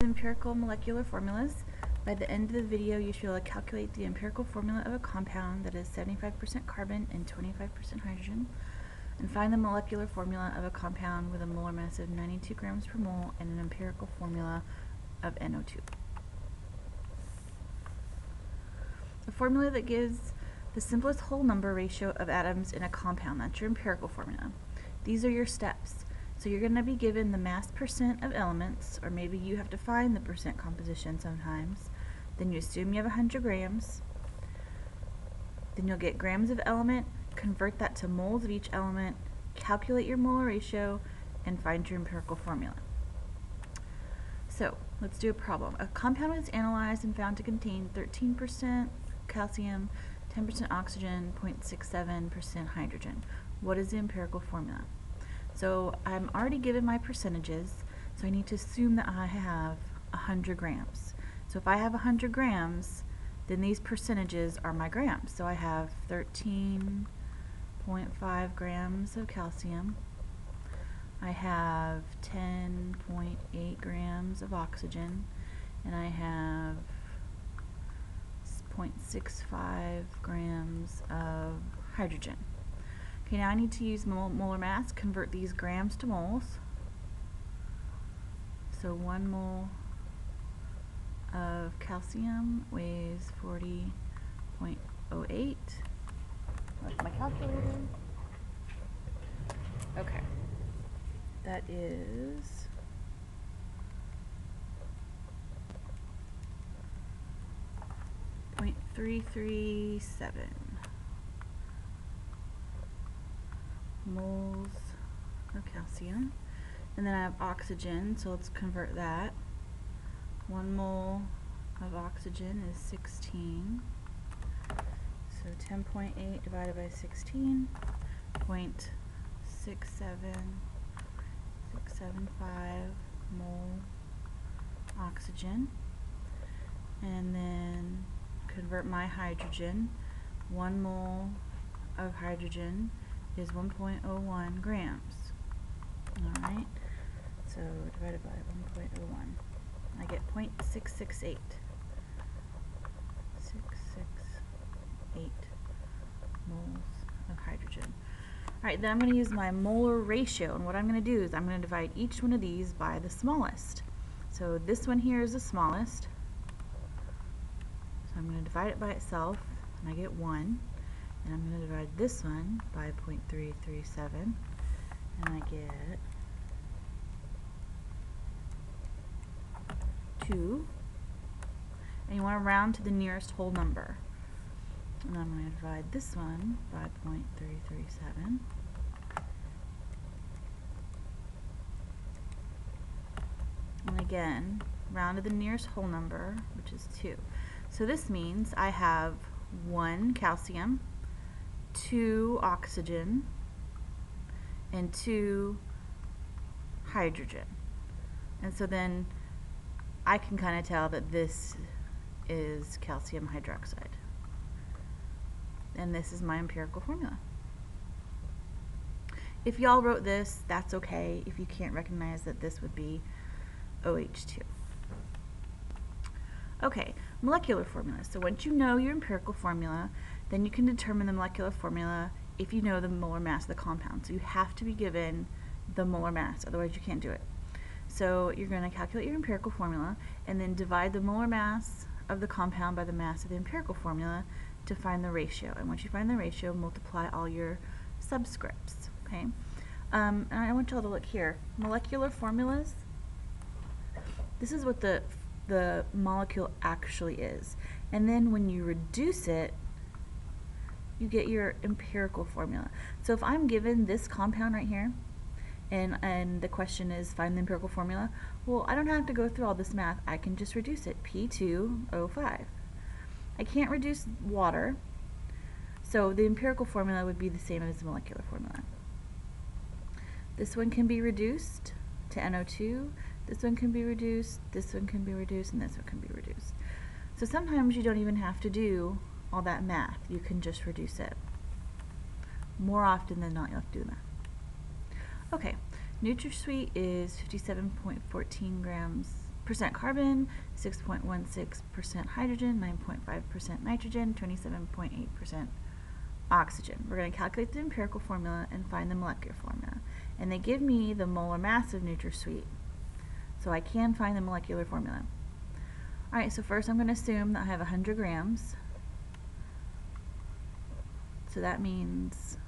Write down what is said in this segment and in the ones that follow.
Empirical molecular formulas. By the end of the video, you should be able to calculate the empirical formula of a compound that is 75% carbon and 25% hydrogen, and find the molecular formula of a compound with a molar mass of 92 grams per mole and an empirical formula of NO2. The formula that gives the simplest whole number ratio of atoms in a compound, that's your empirical formula. These are your steps. So you're going to be given the mass percent of elements, or maybe you have to find the percent composition sometimes. Then you assume you have 100 grams. Then you'll get grams of element, convert that to moles of each element, calculate your molar ratio, and find your empirical formula. So let's do a problem. A compound was analyzed and found to contain 13% calcium, 10% oxygen, 0.67% hydrogen. What is the empirical formula? So I'm already given my percentages, so I need to assume that I have 100 grams. So if I have 100 grams, then these percentages are my grams. So I have 13.5 grams of calcium. I have 10.8 grams of oxygen, and I have 0.65 grams of hydrogen. Okay, now I need to use molar mass, convert these grams to moles. So 1 mole of calcium weighs 40.08. That's my calculator. Okay. That is 0.337 moles of calcium. And then I have oxygen, so let's convert that. 1 mole of oxygen is 16. So 10.8 divided by 16, 0.67675 mole oxygen. And then convert my hydrogen. 1 mole of hydrogen is 1.01 grams. Alright, so divided by 1.01, I get 0.668. 668 moles of hydrogen. Alright, then I'm going to use my molar ratio, and what I'm going to do is I'm going to divide each one of these by the smallest. So this one here is the smallest. So I'm going to divide it by itself, and I get 1. And I'm going to divide this one by 0.337, and I get 2. And you want to round to the nearest whole number. And I'm going to divide this one by 0.337. And again, round to the nearest whole number, which is 2. So this means I have 1 calcium, 2 oxygen, and 2 hydrogen. And so then I can kind of tell that this is calcium hydroxide. And this is my empirical formula. If y'all wrote this, that's okay if you can't recognize that this would be OH2. Okay, molecular formula. So once you know your empirical formula, then you can determine the molecular formula if you know the molar mass of the compound. So you have to be given the molar mass, otherwise you can't do it. So you're going to calculate your empirical formula and then divide the molar mass of the compound by the mass of the empirical formula to find the ratio. And once you find the ratio, multiply all your subscripts. Okay? And I want y'all to look here. Molecular formulas, this is what the molecule actually is. And then when you reduce it, you get your empirical formula. So if I'm given this compound right here, and the question is find the empirical formula, well, I don't have to go through all this math. I can just reduce it, P2O5. I can't reduce water, so the empirical formula would be the same as the molecular formula. This one can be reduced to NO2, this one can be reduced, this one can be reduced, and this one can be reduced. So sometimes you don't even have to do all that math. You can just reduce it. More often than not, you'll have to do the math. Okay, NutraSweet is 57.14 grams carbon, 6.16% hydrogen, 9.5% nitrogen, 27.8% oxygen. We're going to calculate the empirical formula and find the molecular formula. And they give me the molar mass of NutraSweet, so I can find the molecular formula. Alright, so first I'm going to assume that I have 100 grams. So that means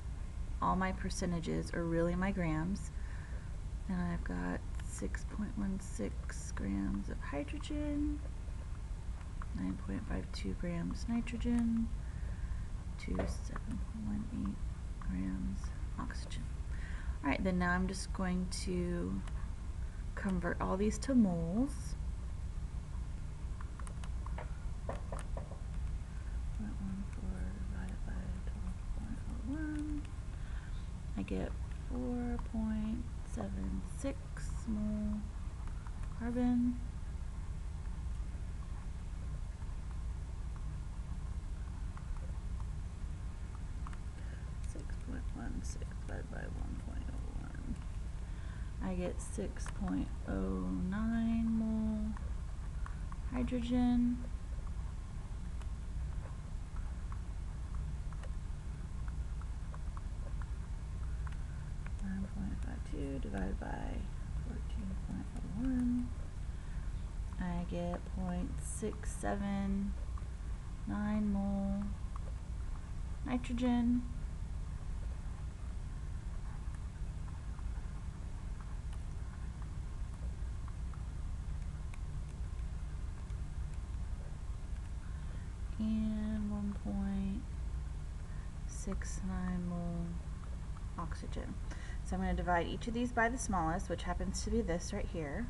all my percentages are really my grams. And I've got 6.16 grams of hydrogen, 9.52 grams nitrogen, 7.18 grams oxygen. Alright, then now I'm just going to convert all these to moles. 0.14 divided by 12.01. I get 4.76 mole carbon. Divided by 1.01. I get 6.09 mole hydrogen. Divided by 14.01. I get 0.679 mole nitrogen. And 1.69 mole oxygen. So I'm going to divide each of these by the smallest, which happens to be this right here.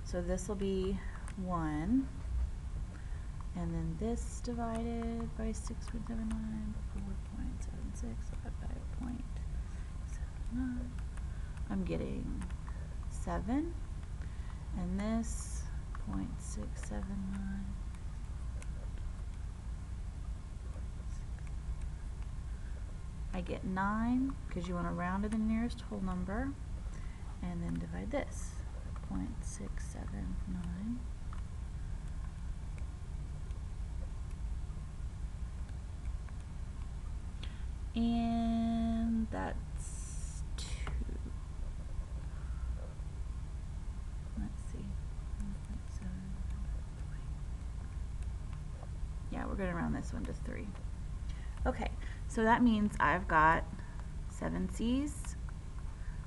So this will be 1. And then this divided by 6.79, 4.76 divided by 0.79. I'm getting 7. And this 0.679. I get 9 because you want to round to the nearest whole number, and then divide this 0.679. And that's 2. Let's see. 1.7. Yeah, we're going to round this one to 3. Okay, so that means I've got 7 C's,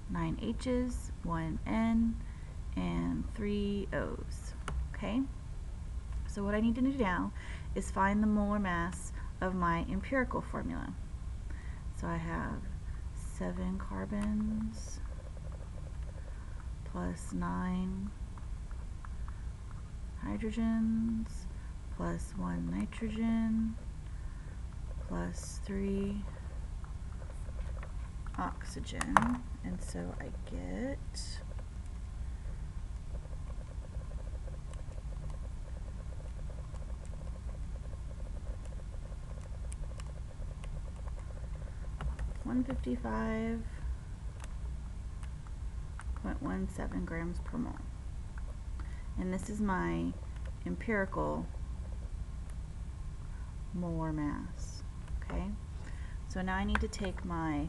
9 H's, 1 N, and 3 O's. Okay? So what I need to do now is find the molar mass of my empirical formula. So I have 7 carbons plus 9 hydrogens plus 1 nitrogen plus 3 oxygen, and so I get (155.17 grams per mole). And this is my empirical molar mass. Okay, so now I need to take the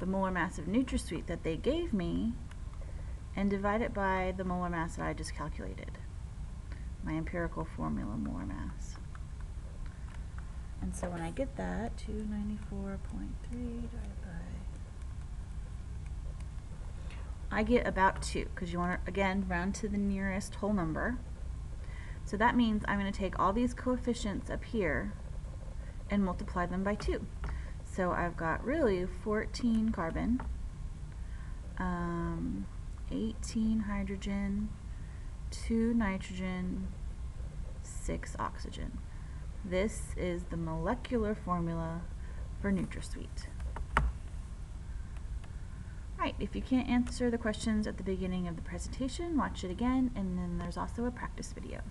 molar mass of NutraSweet that they gave me and divide it by the molar mass that I just calculated, my empirical formula molar mass. And so when I get that, 294.3 divided by, I get about 2, because you want to, again, round to the nearest whole number. So that means I'm going to take all these coefficients up here and multiply them by 2. So I've got really 14 carbon, 18 hydrogen, 2 nitrogen, 6 oxygen. This is the molecular formula for NutraSweet. Right, if you can't answer the questions at the beginning of the presentation, watch it again, and then there's also a practice video.